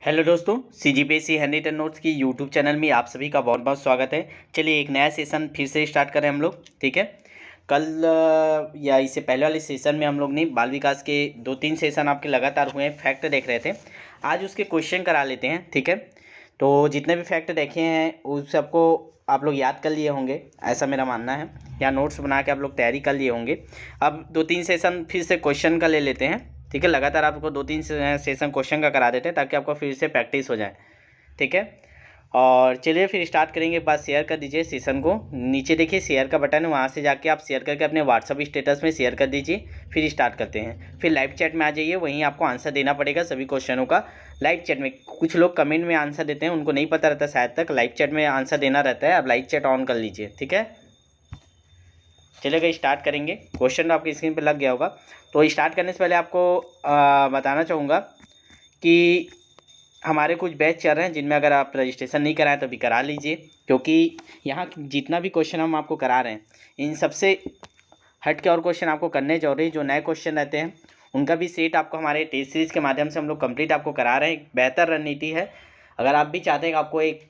Hello दोस्तों, CGPSC handy ton notes की YouTube channel में आप सभी का बहुत बहुत स्वागत है। चलिए एक नया सेशन फिर से स्टार्ट करें हम लोग। ठीक है, कल या इससे पहले वाले सेशन में हम लोग ने बाल विकास के 2-3 सेशन आपके लगातार हुए हैं, फैक्ट देख रहे थे। आज उसके क्वेश्चन करा लेते हैं। ठीक है, तो जितने भी फैक्ट देखे हैं उस सबको आप लोग याद कर लिए होंगे, ऐसा मेरा मानना है, या नोट्स बना के आप लोग तैयारी कर लिए होंगे। अब 2-3 सेशन फिर से क्वेश्चन का ले लेते हैं। ठीक है, लगातार आपको 2-3 सेशन क्वेश्चन का करा देते हैं ताकि आपको फिर से प्रैक्टिस हो जाए। ठीक है, और चलिए फिर स्टार्ट करेंगे। बस शेयर कर दीजिए सेशन को, नीचे देखिए शेयर का बटन है, वहाँ से जाके आप शेयर करके अपने व्हाट्सअप स्टेटस में शेयर कर दीजिए। फिर स्टार्ट करते हैं। फिर लाइव चैट में आ जाइए, वहीं आपको आंसर देना पड़ेगा सभी क्वेश्चनों का। लाइव चैट में कुछ लोग कमेंट में आंसर देते हैं, उनको नहीं पता रहता शायद तक लाइव चैट में आंसर देना रहता है। आप लाइव चैट ऑन कर लीजिए। ठीक है, चलिए स्टार्ट करेंगे। क्वेश्चन आपकी स्क्रीन पर लग गया होगा। तो स्टार्ट करने से पहले आपको बताना चाहूँगा कि हमारे कुछ बैच चल रहे हैं जिनमें अगर आप रजिस्ट्रेशन नहीं कराएं तो भी करा लीजिए, क्योंकि यहाँ जितना भी क्वेश्चन हम आपको करा रहे हैं इन सबसे हट के और क्वेश्चन आपको करने जरूरी। जो नए क्वेश्चन रहते हैं उनका भी सेट आपको हमारे टेस्ट सीरीज़ के माध्यम से हम लोग कंप्लीट आपको करा रहे हैं। एक बेहतर रणनीति है। अगर आप भी चाहते हैं कि आपको एक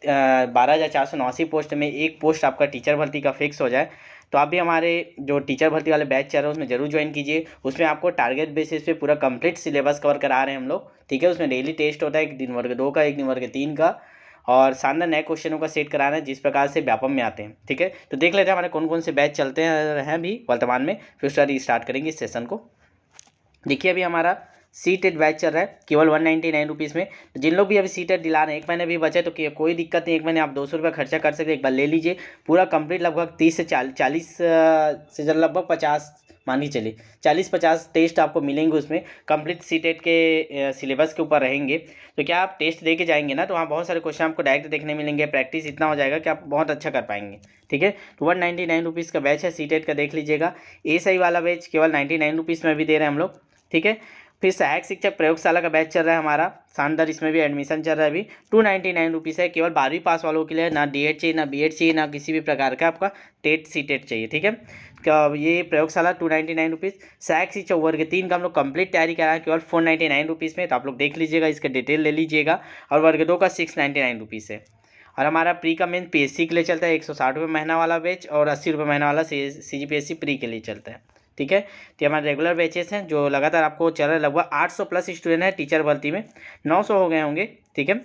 12,489 पोस्ट में एक पोस्ट आपका टीचर भर्ती का फिक्स हो जाए, तो आप भी हमारे जो टीचर भर्ती वाले बैच चल रहे हैं उसमें ज़रूर ज्वाइन कीजिए। उसमें आपको टारगेट बेसिस पे पूरा कंप्लीट सिलेबस कवर करा रहे हैं हम लोग। ठीक है, उसमें डेली टेस्ट होता है, एक दिन वर्ग 2 का, एक दिन वर्ग 3 का, और शानदार नए क्वेश्चनों का सेट करा रहे हैं जिस प्रकार से व्यापम में आते हैं। ठीक है, तो देख लेते हैं हमारे कौन कौन से बैच चलते हैं भी वर्तमान में, फिर उसके स्टार्ट करेंगे इस सेशन को। देखिए अभी हमारा सीटेट बैच चल रहा है केवल 199 रुपीज़ में। तो जिन लोग भी अभी सीटेट दिला रहे हैं, एक महीने भी बचे तो कोई दिक्कत नहीं, एक महीने आप 200 रुपये खर्चा कर सकते हैं। एक बार ले लीजिए पूरा कंप्लीट, लगभग 30 से 40 से लगभग 50 मान के चलिए 40-50 टेस्ट आपको मिलेंगे। उसमें कंप्लीट सीटेट के सिलेबस के ऊपर रहेंगे। तो क्या आप टेस्ट दे के जाएंगे ना, तो वहाँ बहुत सारे क्वेश्चन आपको डायरेक्ट देखने मिलेंगे। प्रैक्टिस इतना हो जाएगा कि आप बहुत अच्छा कर पाएंगे। ठीक है, तो 199 रुपीज़ का बैच है सीटेट का, देख लीजिएगा। SI वाला बैच केवल 99 रुपीज़ में भी दे रहे हैं हम लोग। ठीक है, फिर सहायक शिक्षक प्रयोगशाला का बैच चल रहा है हमारा शानदार, इसमें भी एडमिशन चल रहा है अभी। 299 रुपीज़ है, केवल 12वीं पास वालों के लिए। ना DED चाहिए, ना BED चाहिए, ना किसी भी प्रकार का आपका टेट सीटेट चाहिए। ठीक है, ये प्रयोगशाला 299 रुपीज़। सहायक शिक्षक वर्ग 3 का हम लोग कंप्लीट तैयारी करा है केवल 499 रुपीज़ में। तो आप लोग देख लीजिएगा, इसका डिटेल ले लीजिएगा। और वर्ग 2 का 699 रुपीज़ है। और हमारा प्री का मेन PSC के लिए चलता है 160 रुपये महीना वाला बैच, और 80 रुपये महीना वाला CGPSC प्री के लिए चलता है। ठीक है, तो हमारे रेगुलर बैचेस हैं जो लगातार आपको चल रहा है। लगभग 800 प्लस स्टूडेंट हैं टीचर भर्ती में, 900 हो गए होंगे। ठीक है,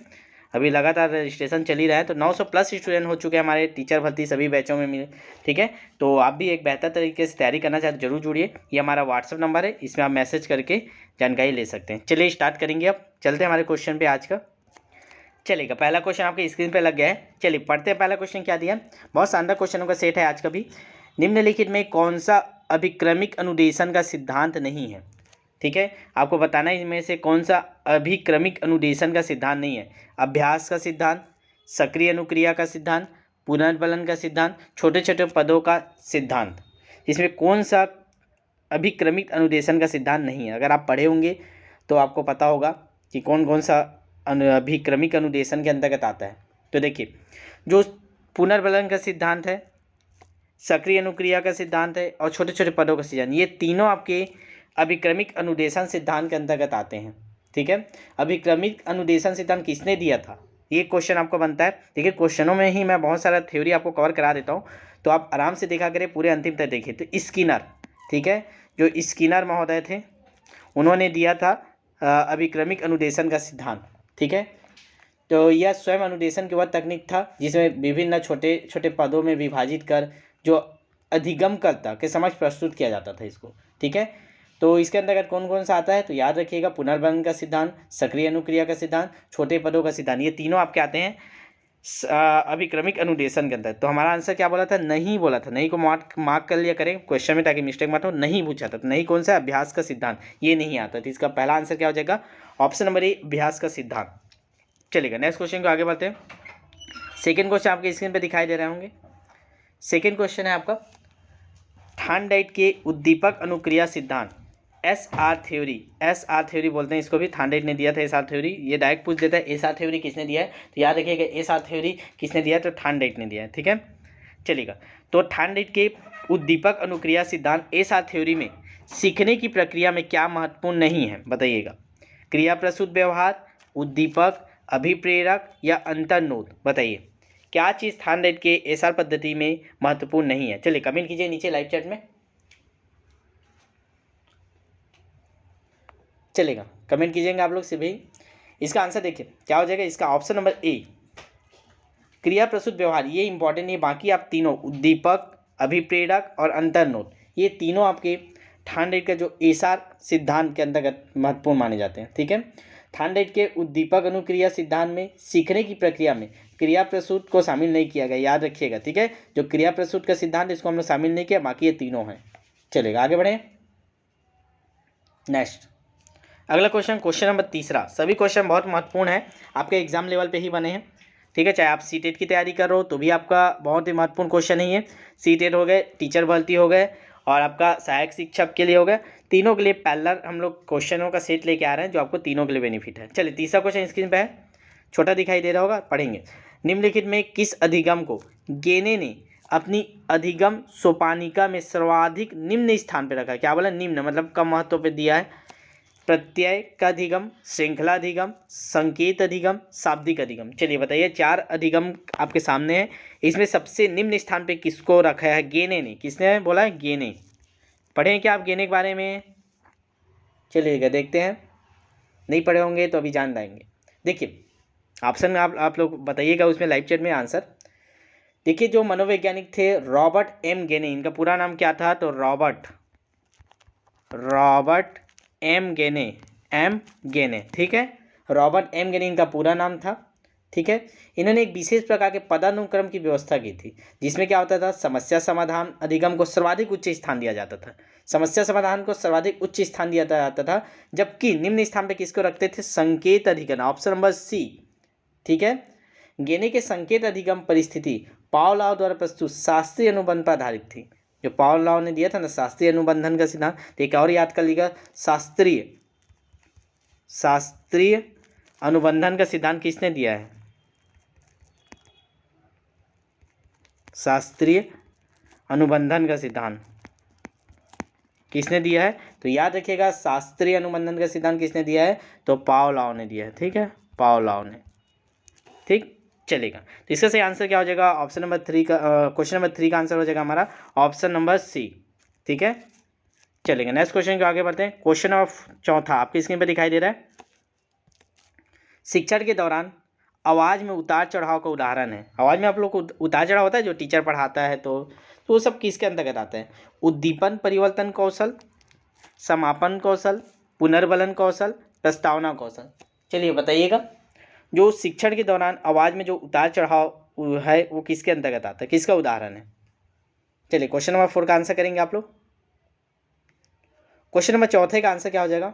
अभी लगातार रजिस्ट्रेशन चल ही रहा है, तो 900 प्लस स्टूडेंट हो चुके हैं हमारे टीचर भर्ती सभी बैचों में मिले। ठीक है, तो आप भी एक बेहतर तरीके से तैयारी करना चाहते जरूर जुड़िए। ये हमारा व्हाट्सअप नंबर है, इसमें आप मैसेज करके जानकारी ले सकते हैं। चलिए स्टार्ट करेंगे। अब चलते हैं हमारे क्वेश्चन पे आज का। चलेगा, पहला क्वेश्चन आपके स्क्रीन पे लग गया है। चलिए पढ़ते हैं पहला क्वेश्चन क्या दिया। बहुत शानदार क्वेश्चनों का सेट है आज का भी। निम्नलिखित में कौन सा अभिक्रमिक अनुदेशन का सिद्धांत नहीं है। ठीक है, आपको बताना है इनमें से कौन सा अभिक्रमिक अनुदेशन का सिद्धांत नहीं है। अभ्यास का सिद्धांत, सक्रिय अनुक्रिया का सिद्धांत, पुनर्बलन का सिद्धांत, छोटे छोटे पदों का सिद्धांत। इसमें कौन सा अभिक्रमिक अनुदेशन का सिद्धांत नहीं है। अगर आप पढ़े होंगे तो आपको पता होगा कि कौन कौन सा अभिक्रमिक अनुदेशन के अंतर्गत आता है। तो देखिए, जो पुनर्बलन का सिद्धांत है, सक्रिय अनुक्रिया का सिद्धांत है, और छोटे छोटे पदों का सिद्धांत, ये तीनों आपके अभिक्रमिक अनुदेशन सिद्धांत के अंतर्गत आते हैं। ठीक है, अभिक्रमिक अनुदेशन सिद्धांत किसने दिया था, ये क्वेश्चन आपको बनता है। देखिए क्वेश्चनों में ही मैं बहुत सारा थ्योरी आपको कवर करा देता हूँ, तो आप आराम से देखा करें, पूरे अंतिम तक देखिए। तो स्किनर, ठीक है, जो स्किनर महोदय थे उन्होंने दिया था अभिक्रमिक अनुदेशन का सिद्धांत। ठीक है, तो यह स्वयं अनुदेशन की वह तकनीक था जिसमें विभिन्न छोटे छोटे पदों में विभाजित कर जो अधिगमकर्ता के समक्ष प्रस्तुत किया जाता था इसको। ठीक है, तो इसके अंतर्गत कौन कौन सा आता है, तो याद रखिएगा, पुनर्बलन का सिद्धांत, सक्रिय अनुक्रिया का सिद्धांत, छोटे पदों का सिद्धांत, ये तीनों आपके आते हैं अभिक्रमिक अनुदेशन के अंदर। तो हमारा आंसर क्या बोला था, नहीं बोला था। नहीं को मार्क कर लिया करें क्वेश्चन में ताकि मिस्टेक मत हो। नहीं पूछा था, तो नहीं कौन सा, अभ्यास का सिद्धांत, ये नहीं आता। तो इसका पहला आंसर क्या हो जाएगा, ऑप्शन नंबर ए, अभ्यास का सिद्धांत। चलेगा, नेक्स्ट क्वेश्चन को आगे बढ़ते हैं। सेकेंड क्वेश्चन आपके स्क्रीन पे दिखाई दे रहे होंगे। सेकेंड क्वेश्चन है आपका, थार्नडाइट के उद्दीपक अनुक्रिया सिद्धांत, SR थ्योरी। SR थ्योरी बोलते हैं इसको भी, थार्नडाइट ने दिया था SR थ्योरी। ये डायरेक्ट पूछ देता है SR थ्योरी किसने दिया है, तो याद रखिएगा SR थ्योरी किसने दिया है, तो थार्नडाइट ने दिया है। ठीक है, चलेगा, तो थार्नडाइट के उद्दीपक अनुक्रिया सिद्धांत SR थ्योरी में सीखने की प्रक्रिया में क्या महत्वपूर्ण नहीं है, बताइएगा। क्रिया प्रसूत व्यवहार, उद्दीपक, अभिप्रेरक या अंतर्नोद, बताइए क्या चीज़ स्थान रहित के एसआर पद्धति में महत्वपूर्ण नहीं है। चलिए कमेंट कीजिए नीचे लाइव चैट में, चलेगा कमेंट कीजिएगा आप लोग से भी। इसका आंसर देखिए क्या हो जाएगा, इसका ऑप्शन नंबर ए क्रिया प्रस्तुत व्यवहार, ये इंपॉर्टेंट है। बाकी आप तीनों उद्दीपक, अभिप्रेरक और अंतर्नोद, ये तीनों आपके थानरेट का जो एसआर सिद्धांत के अंतर्गत महत्वपूर्ण माने जाते हैं। ठीक है, थानरेट के उद्दीपक अनुक्रिया सिद्धांत में सीखने की प्रक्रिया में क्रिया प्रस्तुत को शामिल नहीं किया गया, याद रखिएगा। ठीक है, जो क्रिया प्रस्तुत का सिद्धांत इसको हमने शामिल नहीं किया, बाकी ये तीनों हैं। चलेगा आगे बढ़े। नेक्स्ट अगला क्वेश्चन, क्वेश्चन नंबर तीसरा। सभी क्वेश्चन बहुत महत्वपूर्ण है, आपके एग्जाम लेवल पे ही बने हैं। ठीक है, चाहे आप सीटेट की तैयारी कर रहे हो तो भी आपका बहुत ही महत्वपूर्ण क्वेश्चन ही है। सीटेट हो गए, टीचर भर्ती हो गए और आपका सहायक शिक्षक के लिए हो गए, तीनों के लिए पैरेलल हम लोग क्वेश्चनों का सेट लेके आ रहे हैं जो आपको तीनों के लिए बेनिफिट है। चलिए तीसरा क्वेश्चन स्क्रीन पे है, छोटा दिखाई दे रहा होगा, पढ़ेंगे। निम्नलिखित में किस अधिगम को गेने ने अपनी अधिगम सोपानिका में सर्वाधिक निम्न स्थान पर रखा। क्या बोला, निम्न मतलब कम महत्व पे दिया है। प्रत्यय का अधिगम, श्रृंखला अधिगम, संकेत अधिगम, शाब्दिक अधिगम। चलिए बताइए, चार अधिगम आपके सामने है, इसमें सबसे निम्न स्थान पे किसको रखा है। गेने ने, किसने बोला है, गेने। पढ़े हैं क्या आप गेने के बारे में, चलिएगा देखते हैं, नहीं पढ़े होंगे तो अभी जान जाएंगे। देखिए ऑप्शन में आप लोग बताइएगा उसमें लाइव चैट में आंसर। देखिए जो मनोवैज्ञानिक थे रॉबर्ट एम गेने, इनका पूरा नाम क्या था, तो रॉबर्ट एम गेने। ठीक है, रॉबर्ट एम गेने इनका पूरा नाम था। ठीक है, इन्होंने एक विशेष प्रकार के पदानुक्रम की व्यवस्था की थी, जिसमें क्या होता था, समस्या समाधान अधिगम को सर्वाधिक उच्च स्थान दिया जाता था। समस्या समाधान को सर्वाधिक उच्च स्थान दिया जाता था, जबकि निम्न स्थान पे किसको रखते थे, संकेत अधिगम, ऑप्शन नंबर सी। ठीक है, गेने के संकेत अधिगम परिस्थिति पावलोव द्वारा प्रस्तुत शास्त्रीय अनुबंध पर आधारित थी। जो पावलोव ने दिया था ना शास्त्रीय अनुबंधन का सिद्धांत, तो एक और याद कर लीजिएगा, शास्त्रीय अनुबंधन का सिद्धांत किसने दिया है, शास्त्रीय अनुबंधन का सिद्धांत किसने दिया है, तो याद रखिएगा शास्त्रीय अनुबंधन का सिद्धांत किसने दिया है, तो पावलोव ने दिया है। ठीक है, पावलोव ने। ठीक, चलेगा, तो इसका सही आंसर क्या हो जाएगा, ऑप्शन नंबर 3 का, क्वेश्चन नंबर 3 का आंसर हो जाएगा हमारा ऑप्शन नंबर सी। ठीक है, चलेगा नेक्स्ट क्वेश्चन को आगे बढ़ते हैं। क्वेश्चन नंबर चौथा आपकी स्क्रीन पर दिखाई दे रहा है, शिक्षण के दौरान आवाज़ में उतार चढ़ाव का उदाहरण है। आवाज़ में आप लोग को उतार चढ़ाव होता है, जो टीचर पढ़ाता है तो वो सब किसके अंतर्गत आते हैं, उद्दीपन परिवर्तन कौशल, समापन कौशल, पुनर्बलन कौशल, प्रस्तावना कौशल। चलिए बताइएगा, जो शिक्षण के दौरान आवाज़ में जो उतार चढ़ाव है वो किसके अंतर्गत आता है, किसका उदाहरण है। चलिए क्वेश्चन नंबर 4 का आंसर करेंगे आप लोग। क्वेश्चन नंबर चौथे का आंसर क्या हो जाएगा,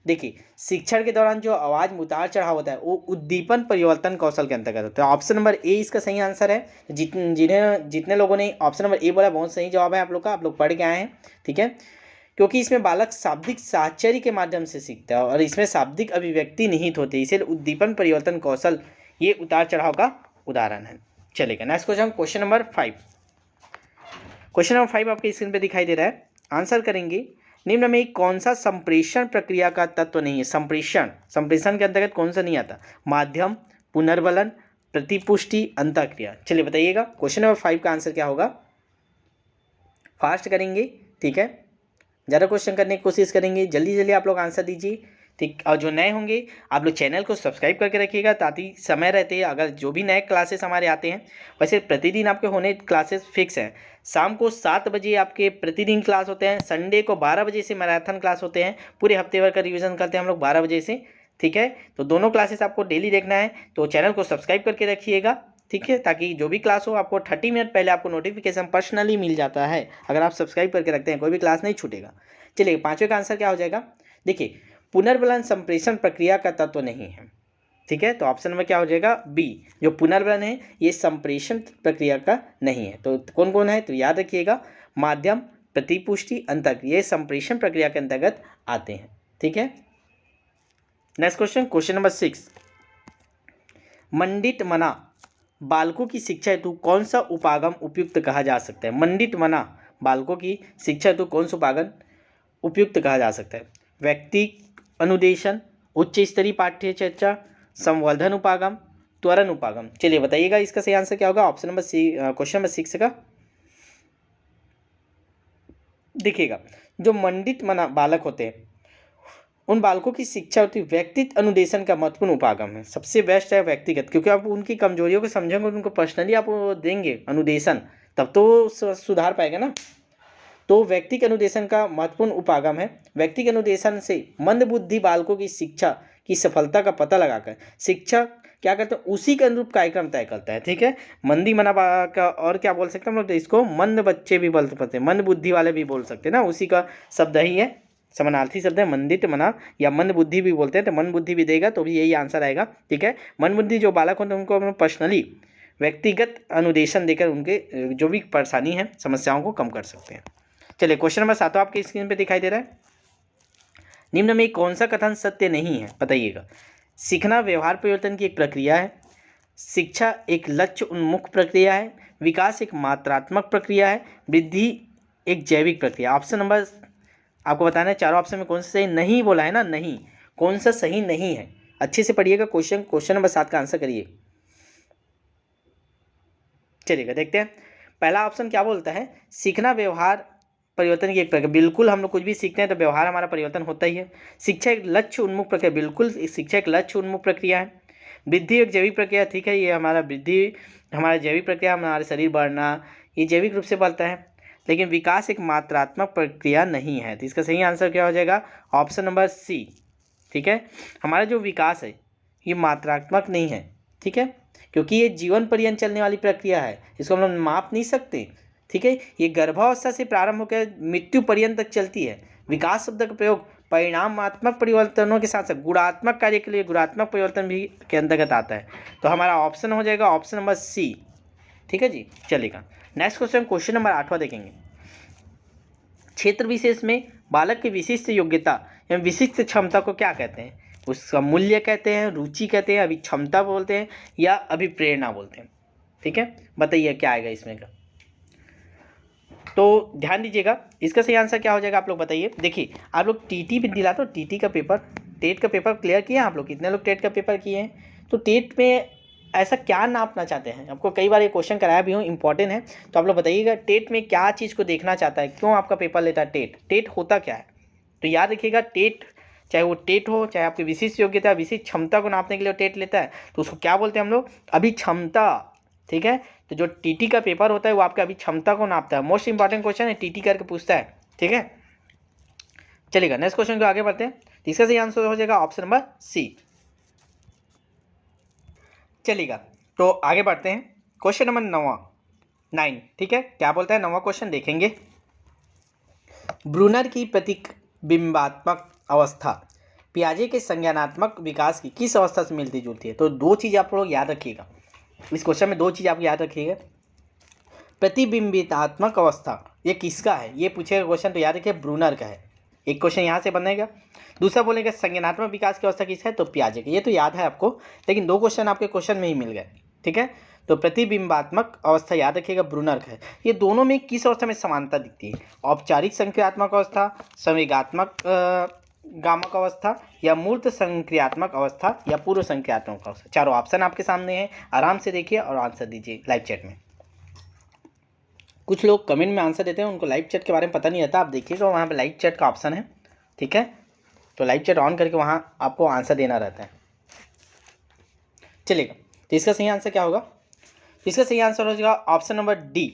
देखिए शिक्षण के दौरान जो आवाज़ में उतार चढ़ाव होता है वो उद्दीपन परिवर्तन कौशल के अंतर्गत होता है। ऑप्शन नंबर ए इसका सही आंसर है। जितने लोगों ने ऑप्शन नंबर ए बोला बहुत सही जवाब है आप लोग का, आप लोग पढ़ के आए हैं। ठीक है, क्योंकि इसमें बालक शाब्दिक साहचर्य के माध्यम से सीखता है और इसमें शाब्दिक अभिव्यक्ति निहित होती है, इसलिए उद्दीपन परिवर्तन कौशल ये उतार चढ़ाव का उदाहरण है। चलेगा next question, question number 5। Question number 5 आपके स्क्रीन पे दिखाई दे रहा है, आंसर करेंगे। निम्न में कौन सा संप्रेषण प्रक्रिया का तत्व नहीं है, संप्रेषण के अंतर्गत कौन सा नहीं आता, माध्यम, पुनर्बलन, प्रतिपुष्टि, अंतःक्रिया। चलिए बताइएगा क्वेश्चन नंबर 5 का आंसर क्या होगा, फास्ट करेंगे। ठीक है, ज़्यादा क्वेश्चन करने की कोशिश करेंगे, जल्दी जल्दी आप लोग आंसर दीजिए। ठीक, और जो नए होंगे आप लोग चैनल को सब्सक्राइब करके रखिएगा, ताकि समय रहते अगर जो भी नए क्लासेस हमारे आते हैं, वैसे प्रतिदिन आपके होने क्लासेस फिक्स हैं। शाम को 7 बजे आपके प्रतिदिन क्लास होते हैं, संडे को 12 बजे से मैराथन क्लास होते हैं, पूरे हफ्ते भर का रिवीजन करते हैं हम लोग 12 बजे से। ठीक है, तो दोनों क्लासेस आपको डेली देखना है, तो चैनल को सब्सक्राइब करके रखिएगा। ठीक है, ताकि जो भी क्लास हो आपको 30 मिनट पहले आपको नोटिफिकेशन पर्सनली मिल जाता है। अगर आप सब्सक्राइब करके रखते हैं कोई भी क्लास नहीं छूटेगा। चलिए 5वें का आंसर क्या हो जाएगा, देखिए पुनर्बलन संप्रेषण प्रक्रिया का तत्व नहीं है। ठीक है, तो ऑप्शन में क्या हो जाएगा, बी, जो पुनर्बलन है ये संप्रेषण प्रक्रिया का नहीं है। तो कौन कौन है, तो याद रखिएगा माध्यम, प्रतिपुष्टि, अंतःक्रिया, ये संप्रेषण प्रक्रिया के अंतर्गत आते हैं। ठीक है, नेक्स्ट क्वेश्चन, क्वेश्चन नंबर 6। मंडित मना बालकों की शिक्षा हेतु कौन सा उपागम उपयुक्त कहा जा सकता है। मंडित मना बालकों की शिक्षा हेतु कौन सा उपागम उपयुक्त कहा जा सकता है, व्यक्ति अनुदेशन, उच्च स्तरीय पाठ्य चर्चा, संवर्धन उपागम, त्वरण उपागम। चलिए बताइएगा इसका सही आंसर क्या होगा। Option number C, question number 6 का देखिएगा, जो मंडित मना बालक होते हैं उन बालकों की शिक्षा होती है व्यक्तित्व अनुदेशन का महत्वपूर्ण उपागम है। सबसे बेस्ट है व्यक्तिगत, क्योंकि आप उनकी कमजोरियों को समझेंगे, उनको पर्सनली आप वो देंगे अनुदेशन, तब तो सुधार पाएगा ना। तो व्यक्ति के अनुदेशन का महत्वपूर्ण उपागम है। व्यक्ति के अनुदेशन से मंदबुद्धि बालकों की शिक्षा की सफलता का पता लगाकर शिक्षा क्या करते हैं, उसी के अनुरूप कार्यक्रम तय करता है। ठीक है, मंदी मना का और क्या बोल सकते हैं हम लोग, तो इसको मंद बच्चे भी बोल सकते हैं, मंद बुद्धि वाले भी बोल सकते हैं ना, उसी का शब्द ही है, समानार्थी शब्द है मंदित मना, या मंद बुद्धि भी बोलते हैं, तो मंद बुद्धि भी देगा तो भी यही आंसर आएगा। ठीक है, मंद बुद्धि जो बालक होते हैं उनको हम पर्सनली व्यक्तिगत अनुदेशन देकर उनके जो भी परेशानी है समस्याओं को कम कर सकते हैं। चलिए क्वेश्चन नंबर 7 आपकी स्क्रीन पे दिखाई दे रहा है। निम्न में कौन सा कथन सत्य नहीं है, बताइएगा। सीखना व्यवहार परिवर्तन की एक प्रक्रिया है, शिक्षा एक लक्ष्य उन्मुख प्रक्रिया है, विकास एक मात्रात्मक प्रक्रिया है, वृद्धि एक जैविक प्रक्रिया। ऑप्शन नंबर आपको बताना है, चारों ऑप्शन में कौन सा सही नहीं बोला है ना, नहीं, कौन सा सही नहीं है। अच्छे से पढ़िएगा क्वेश्चन नंबर 7 का आंसर करिए। चलिएगा देखते हैं, पहला ऑप्शन क्या बोलता है, सीखना व्यवहार परिवर्तन की एक प्रक्रिया। बिल्कुल, हम लोग कुछ भी सीखते हैं तो व्यवहार हमारा परिवर्तन होता ही है। शिक्षा एक लक्ष्य उन्मुख प्रक्रिया, बिल्कुल शिक्षा एक लक्ष्य उन्मुख प्रक्रिया है। वृद्धि एक जैविक प्रक्रिया, ठीक है, ये हमारा वृद्धि हमारा जैविक प्रक्रिया, हमारे शरीर बढ़ना ये जैविक रूप से बढ़ता है। लेकिन विकास एक मात्रात्मक प्रक्रिया नहीं है, तो इसका सही आंसर क्या हो जाएगा, ऑप्शन नंबर सी। ठीक है, हमारा जो विकास है ये मात्रात्मक नहीं है। ठीक है, क्योंकि ये जीवन पर्यंत चलने वाली प्रक्रिया है, इसको हम लोग माप नहीं सकते। ठीक है, ये गर्भावस्था से प्रारंभ होकर मृत्यु पर्यंत तक चलती है। विकास शब्द का प्रयोग परिणामात्मक परिवर्तनों के साथ साथ गुणात्मक कार्य के लिए गुणात्मक परिवर्तन भी के अंतर्गत आता है। तो हमारा ऑप्शन हो जाएगा ऑप्शन नंबर सी। ठीक है जी, चलेगा। नेक्स्ट क्वेश्चन नंबर 8वां देखेंगे। क्षेत्र विशेष में बालक की विशिष्ट योग्यता एवं विशिष्ट क्षमता को क्या कहते हैं, उसका मूल्य कहते हैं, रुचि कहते हैं, अभी क्षमता बोलते हैं, या अभिप्रेरणा बोलते हैं। ठीक है, बताइए क्या आएगा इसमें का। तो ध्यान दीजिएगा, इसका सही आंसर क्या हो जाएगा आप लोग बताइए। देखिए, आप लोग टीटी भी दिलाते हो, टीटी का पेपर, टेट का पेपर क्लियर किए आप लोग, कितने लोग टेट का पेपर किए हैं। तो टेट में ऐसा क्या नापना चाहते हैं, आपको कई बार ये क्वेश्चन कराया भी हूँ, इंपॉर्टेंट है, तो आप लोग बताइएगा टेट में क्या चीज़ को देखना चाहता है, क्यों आपका पेपर लेता है टेट, टेट होता क्या है। तो याद रखिएगा, टेट चाहे वो टेट हो, चाहे आपकी विशिष्ट योग्यता विशिष्ट क्षमता को नापने के लिए टेट लेता है, तो उसको क्या बोलते हैं हम लोग, अभिक्षमता। ठीक है, तो जो टीटी का पेपर होता है वो आपके अभिक्षमता को नापता है। मोस्ट इंपॉर्टेंट क्वेश्चन है, टीटी करके पूछता है। ठीक है, चलिएगा नेक्स्ट क्वेश्चन को आगे बढ़ते हैं। इसका सही आंसर हो जाएगा ऑप्शन नंबर सी। चलिएगा, तो आगे बढ़ते हैं, क्वेश्चन नंबर 9। ठीक है, क्या बोलता है 9वां क्वेश्चन देखेंगे। ब्रूनर की प्रतिबिंबात्मक अवस्था पियाजे के संज्ञानात्मक विकास की किस अवस्था से मिलती जुलती है। तो दो चीज़ आप लोग याद रखिएगा, इस क्वेश्चन में दो चीज़ आप याद रखिएगा। प्रतिबिंबितात्मक अवस्था ये किसका है, ये पूछेगा क्वेश्चन, तो याद रखिए ब्रूनर का है। एक क्वेश्चन यहाँ से बनेगा, दूसरा बोलेगा संज्ञानात्मक विकास की अवस्था किसका है, तो पियाजे का। ये तो याद है आपको, लेकिन दो क्वेश्चन आपके क्वेश्चन में ही मिल गए। ठीक है, तो प्रतिबिंबात्मक अवस्था याद रखिएगा ब्रूनर का है। ये दोनों में किस अवस्था में समानता दिखती है, औपचारिक संक्रियात्मक अवस्था, संवेगात्मक गामक अवस्था, या मूर्त संक्रियात्मक अवस्था, या पूर्व संक्रियात्मक अवस्था। चारों ऑप्शन आपके सामने हैं, आराम से देखिए और आंसर दीजिए लाइव चैट में। कुछ लोग कमेंट में आंसर देते हैं, उनको लाइव चैट के बारे में पता नहीं रहता, आप देखिएगा वहाँ पे लाइव चैट का ऑप्शन है। ठीक है, तो लाइव चैट ऑन करके वहाँ आपको आंसर देना रहता है। चलिएगा, तो इसका सही आंसर क्या होगा, इसका सही आंसर हो जाएगा ऑप्शन नंबर डी,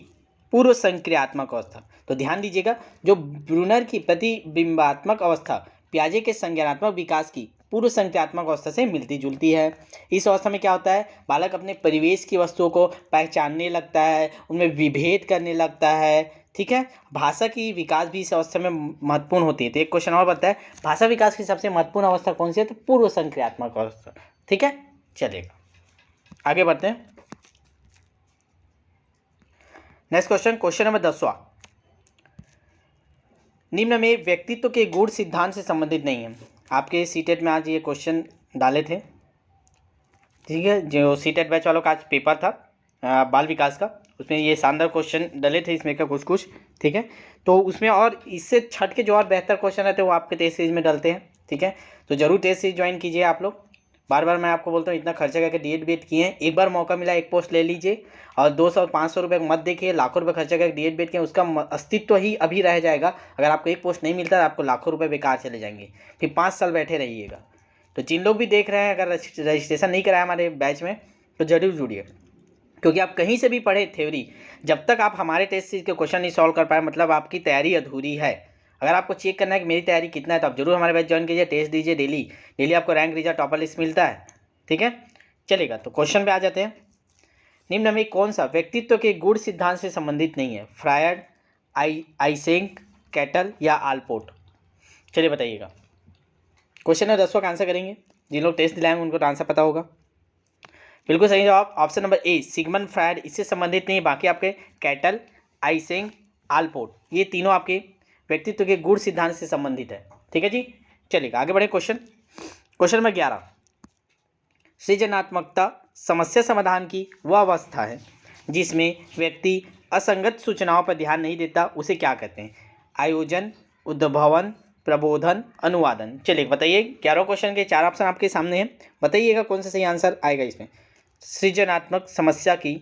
पूर्व संक्रियात्मक अवस्था। तो ध्यान दीजिएगा, जो ब्रूनर की प्रतिबिंबात्मक अवस्था पियाजे के संज्ञानात्मक विकास की पूर्व संक्रियात्मक अवस्था से मिलती जुलती है। इस अवस्था में क्या होता है, बालक अपने परिवेश की वस्तुओं को पहचानने लगता है, उनमें विभेद करने लगता है। ठीक है, भाषा की विकास भी इस अवस्था में महत्वपूर्ण होती है। तो एक क्वेश्चन और बनता है, भाषा विकास की सबसे महत्वपूर्ण अवस्था कौन सी है, तो पूर्व संक्रियात्मक अवस्था। ठीक है, चलेगा आगे बढ़ते हैं। नेक्स्ट क्वेश्चन नंबर 10वां। निम्न में व्यक्तित्व के गुण सिद्धांत से संबंधित नहीं है। आपके सीटेट में आज ये क्वेश्चन डाले थे। ठीक है, जो सीटेट बैच वालों का आज पेपर था बाल विकास का, उसमें ये शानदार क्वेश्चन डले थे इसमें का कुछ। ठीक है, तो उसमें और इससे छट के जो और बेहतर क्वेश्चन रहते हैं वो आपके टेस्ट सीरीज में डलते हैं। ठीक है, तो जरूर टेस्ट सीरीज ज्वाइन कीजिए आप लोग, बार बार मैं आपको बोलता हूँ इतना खर्चा करके डीएड बीएड किए हैं, एक बार मौका मिला एक पोस्ट ले लीजिए और 200-500 रुपये मत देखिए, लाखों रुपये खर्चा करके डीएड बीएड किए, उसका अस्तित्व ही अभी रह जाएगा। अगर आपको एक पोस्ट नहीं मिलता है आपको लाखों रुपये बेकार चले जाएंगे, फिर 5 साल बैठे रहिएगा। तो जिन लोग भी देख रहे हैं, अगर रजिस्ट्रेशन नहीं कराया हमारे बैच में तो जरूर जुड़िए, क्योंकि आप कहीं से भी पढ़े थ्योरी, जब तक आप हमारे टेस्ट सीरीज के क्वेश्चन नहीं सॉल्व कर पाए मतलब आपकी तैयारी अधूरी है। अगर आपको चेक करना है कि मेरी तैयारी कितना है तो आप जरूर हमारे बैच ज्वाइन कीजिए, टेस्ट दीजिए डेली, डेली आपको रैंक रिजल्ट टॉपर लिस्ट मिलता है, ठीक है। चलेगा, तो क्वेश्चन पे आ जाते हैं। निम्न में कौन सा व्यक्तित्व के गुण सिद्धांत से संबंधित नहीं है? फ्रायड, आइसेंक, कैटल या आलपोर्ट? चलिए बताइएगा। क्वेश्चन है 10 का आंसर करेंगे, जिन लोग टेस्ट दिलाएंगे उनको तो आंसर पता होगा। बिल्कुल सही जवाब option number A, Sigmund Freud, इससे संबंधित नहीं। बाकी आपके कैटल, आइसेंक, आलपोर्ट, ये तीनों आपके व्यक्तित्व के गुण सिद्धांत से संबंधित है, ठीक है जी। चलिएगा आगे बढ़े। क्वेश्चन नंबर 11, सृजनात्मकता समस्या समाधान की वह अवस्था है जिसमें व्यक्ति असंगत सूचनाओं पर ध्यान नहीं देता, उसे क्या कहते हैं? आयोजन, उद्भावन, प्रबोधन, अनुवादन। चलिए बताइए, 11 क्वेश्चन के 4 ऑप्शन आपके सामने हैं, बताइएगा कौन सा सही आंसर आएगा इसमें। सृजनात्मक समस्या की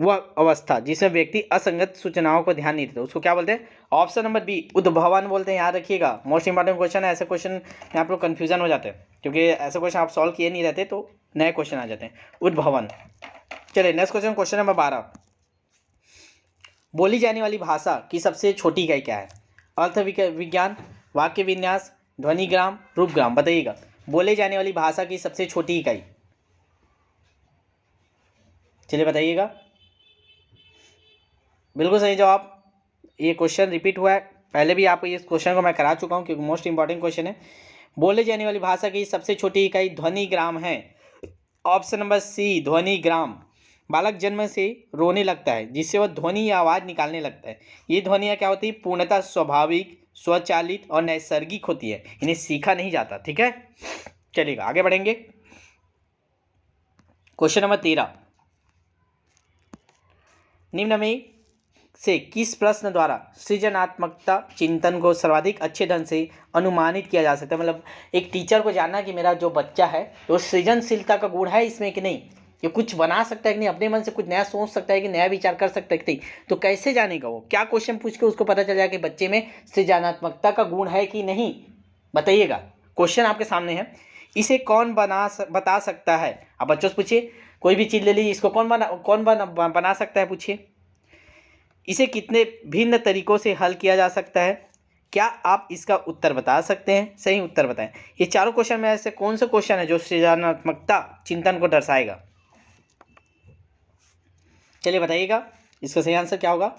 वह अवस्था जिसमें व्यक्ति असंगत सूचनाओं को ध्यान नहीं देता, उसको क्या बोलते हैं? ऑप्शन नंबर बी, उद्भावन बोलते हैं। याद रखिएगा, मोस्ट इंपॉर्टेंट क्वेश्चन है। ऐसे क्वेश्चन में आप लोग कन्फ्यूजन हो जाते हैं, क्योंकि ऐसे क्वेश्चन आप सॉल्व किए नहीं रहते तो नए क्वेश्चन आ जाते हैं। उद्भावन। चलिए नेक्स्ट क्वेश्चन नंबर 12, बोली जाने वाली भाषा की सबसे छोटी इकाई क्या है? अर्थ विज्ञान, वाक्य विन्यास, ध्वनिग्राम, रूपग्राम। बताइएगा, बोले जाने वाली भाषा की सबसे छोटी इकाई। चलिए बताइएगा। बिल्कुल सही जवाब। ये क्वेश्चन रिपीट हुआ है, पहले भी आपको इस क्वेश्चन को मैं करा चुका हूँ क्योंकि मोस्ट इंपॉर्टेंट क्वेश्चन है। बोले जाने वाली भाषा की सबसे छोटी इकाई ध्वनिग्राम है। ऑप्शन नंबर सी, ध्वनिग्राम। बालक जन्म से रोने लगता है जिससे वह ध्वनि या आवाज़ निकालने लगता है। ये ध्वनियाँ क्या होती है? पूर्णतः स्वाभाविक, स्वचालित और नैसर्गिक होती है, इन्हें सीखा नहीं जाता, ठीक है। चलिएगा आगे बढ़ेंगे। क्वेश्चन नंबर 13, निम्न में से किस प्रश्न द्वारा सृजनात्मकता चिंतन को सर्वाधिक अच्छे ढंग से अनुमानित किया जा सकता है? मतलब एक टीचर को जानना कि मेरा जो बच्चा है तो सृजनशीलता का गुण है इसमें कि नहीं, ये कुछ बना सकता है कि नहीं, अपने मन से कुछ नया सोच सकता है कि नया विचार कर सकता है कि नहीं, तो कैसे जानेगा वो? क्या क्वेश्चन पूछ के उसको पता चल जाए कि बच्चे में सृजनात्मकता का गुण है कि नहीं? बताइएगा, क्वेश्चन आपके सामने है। इसे कौन बता सकता है? आप बच्चों से पूछिए, कोई भी चीज़ ले लीजिए, इसको कौन बना सकता है, पूछिए। इसे कितने भिन्न तरीकों से हल किया जा सकता है? क्या आप इसका उत्तर बता सकते हैं? सही उत्तर बताएं। ये चारों क्वेश्चन में ऐसे कौन सा क्वेश्चन है जो सृजनात्मकता चिंतन को दर्शाएगा? चलिए बताइएगा, इसका सही आंसर क्या होगा।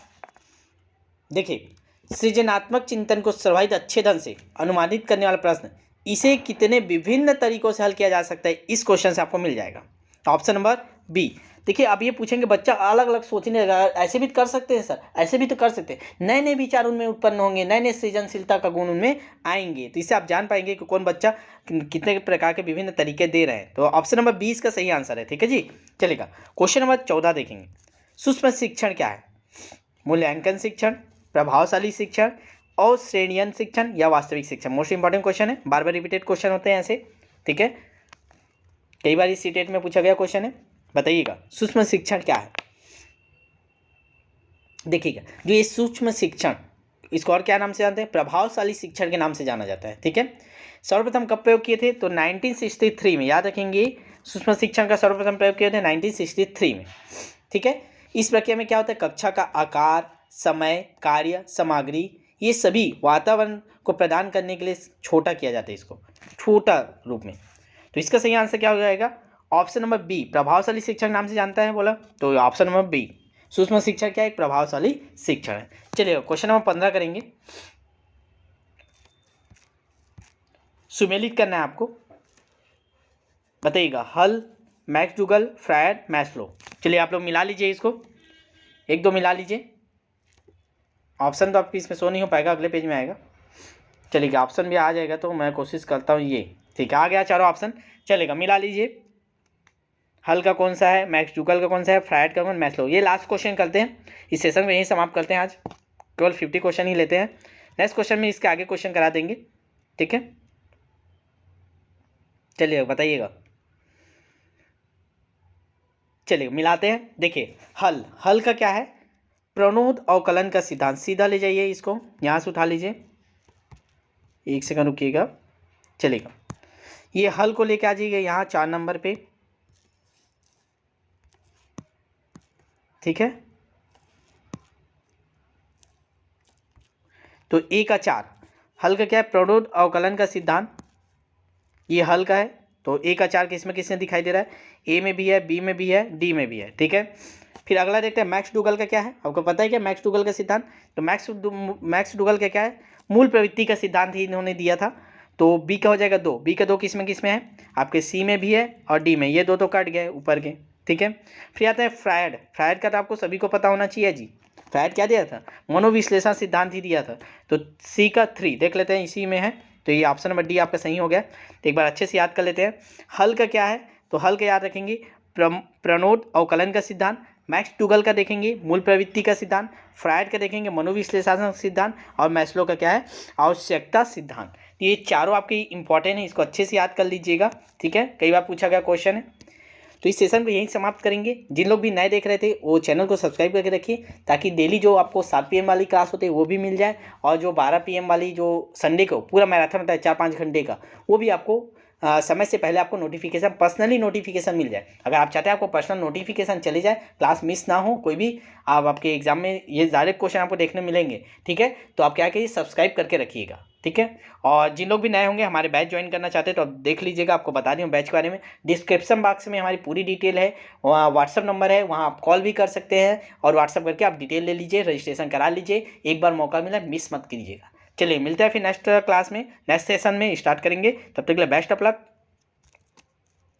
देखिए, सृजनात्मक चिंतन को सर्वाधिक अच्छे ढंग से अनुमानित करने वाला प्रश्न, इसे कितने विभिन्न तरीकों से हल किया जा सकता है, इस क्वेश्चन से आपको मिल जाएगा। Option number B. देखिए, अब ये पूछेंगे बच्चा अलग अलग सोचने लगा, ऐसे भी कर सकते हैं सर, ऐसे भी तो कर सकते हैं, नए नए विचार उनमें उत्पन्न होंगे, नए नए सृजनशीलता का गुण उनमें आएंगे, तो इससे आप जान पाएंगे कि कौन बच्चा कितने प्रकार के विभिन्न तरीके दे रहे हैं। तो ऑप्शन नंबर 20 का सही आंसर है, ठीक है जी। चलेगा, क्वेश्चन नंबर 14 देखेंगे। सूक्ष्म शिक्षण क्या है? मूल्यांकन शिक्षण, प्रभावशाली शिक्षण, और श्रेणीयन शिक्षण या वास्तविक शिक्षण? मोस्ट इंपॉर्टेंट क्वेश्चन है, बार बार रिपीटेड क्वेश्चन होते हैं ऐसे, ठीक है, कई बार इस सीटेट में पूछा गया क्वेश्चन है। बताइएगा, सूक्ष्म शिक्षण क्या है? देखिएगा, जो ये सूक्ष्म शिक्षण, इसको और क्या नाम से जानते हैं? प्रभावशाली शिक्षण के नाम से जाना जाता है, ठीक है। सर्वप्रथम कब प्रयोग किए थे? तो 1963 में। याद रखेंगे, सूक्ष्म शिक्षण का सर्वप्रथम प्रयोग किए थे 1963 में, ठीक है। इस प्रक्रिया में क्या होता है? कक्षा का आकार, समय, कार्य, सामग्री, ये सभी वातावरण को प्रदान करने के लिए छोटा किया जाता है, इसको छोटा रूप में। तो इसका सही आंसर क्या हो जाएगा? ऑप्शन नंबर बी, प्रभावशाली शिक्षण नाम से जानता है बोला, तो ऑप्शन नंबर बी, सूक्ष्म शिक्षण क्या है? एक प्रभावशाली शिक्षण है। चलिए क्वेश्चन नंबर 15 करेंगे। सुमेलित करना है आपको, बताइएगा, हल, मैक्सडूगल, फ्रायड, मैस्लो। चलिए आप लोग मिला लीजिए, इसको एक दो मिला लीजिए। ऑप्शन तो आपकी इसमें शो नहीं हो पाएगा, अगले पेज में आएगा। चलिए ऑप्शन भी आ जाएगा तो मैं कोशिश करता हूँ, ये ठीक है, आ गया चारों ऑप्शन। चलेगा, मिला लीजिए। हल का कौन सा है, मैक्सडूगल का कौन सा है, फ्रायड का कौन, मैस्लो। ये लास्ट क्वेश्चन करते हैं, इस सेशन में यही समाप्त करते हैं। आज केवल 50 क्वेश्चन ही लेते हैं, नेक्स्ट क्वेश्चन में इसके आगे क्वेश्चन करा देंगे, ठीक है। चलिए बताइएगा। चलिए मिलाते हैं। देखिए हल, हल का क्या है, प्रणोद अवकलन का सिद्धांत। सीधा ले जाइए इसको, यहाँ से उठा लीजिए, 1 सेकंड रुकिएगा, चलेगा। ये हल को लेके आ जाइए यहाँ 4 नंबर पे, ठीक है। तो ए का 4, हल का क्या है, प्रणोद अवकलन का सिद्धांत, ये हल का है। तो ए का 4 किसमें किसमें दिखाई दे रहा है, ए में भी है, बी में भी है, डी में भी है, ठीक है। फिर अगला देखते हैं मैक्स डुगल का क्या है, आपको पता है क्या मैक्स डुगल का सिद्धांत। तो मैक्स डुगल का क्या है, मूल प्रवृत्ति का सिद्धांत ही इन्होंने दिया था। तो बी का हो जाएगा 2, बी का 2 किसमें किसमें है, आपके सी में भी है और डी में, ये 2 तो कट गए ऊपर के, ठीक है। फिर आता है फ्रायड, फ्रायड का तो आपको सभी को पता होना चाहिए जी। फ्रायड क्या दिया था, मनोविश्लेषण सिद्धांत ही दिया था। तो सी का 3 देख लेते हैं, इसी में है, तो ये ऑप्शन नंबर डी आपका सही हो गया। तो एक बार अच्छे से याद कर लेते हैं। हल का क्या है, तो हल का याद रखेंगे प्रणोद अवकलन का सिद्धांत, मैक्स डुगल का देखेंगे मूल प्रवृत्ति का सिद्धांत, फ्रायड का देखेंगे मनोविश्लेषण सिद्धांत, और मैस्लो का क्या है, आवश्यकता सिद्धांत। ये चारों आपके इंपॉर्टेंट है, इसको अच्छे से याद कर लीजिएगा, ठीक है, कई बार पूछा गया क्वेश्चन है। तो इस सेशन को यहीं समाप्त करेंगे। जिन लोग भी नए देख रहे थे वो चैनल को सब्सक्राइब करके रखिए, ताकि डेली जो आपको 7 PM वाली क्लास होती है वो भी मिल जाए, और जो 12 PM वाली जो संडे को पूरा मैराथन होता है 4-5 घंटे का, वो भी आपको समय से पहले आपको नोटिफिकेशन, पर्सनली नोटिफिकेशन मिल जाए। अगर आप चाहते हैं आपको पर्सनल नोटिफिकेशन चले जाए, क्लास मिस ना हो कोई भी, आप आपके एग्जाम में ये डायरेक्ट क्वेश्चन आपको देखने मिलेंगे, ठीक है। तो आप क्या करिए, सब्सक्राइब करके रखिएगा, ठीक है। और जिन लोग भी नए होंगे हमारे बैच ज्वाइन करना चाहते हैं तो आप देख लीजिएगा, आपको बता दूँ बैच के बारे में, डिस्क्रिप्शन बॉक्स में हमारी पूरी डिटेल है, वहाँ व्हाट्सअप नंबर है, वहाँ आप कॉल भी कर सकते हैं, और व्हाट्सअप करके आप डिटेल ले लीजिए, रजिस्ट्रेशन करा लीजिए। एक बार मौका मिला, मिस मत कीजिएगा। चलिए मिलते हैं फिर नेक्स्ट क्लास में, नेक्स्ट सेशन में स्टार्ट करेंगे। तब तक के लिए बेस्ट ऑफ लक।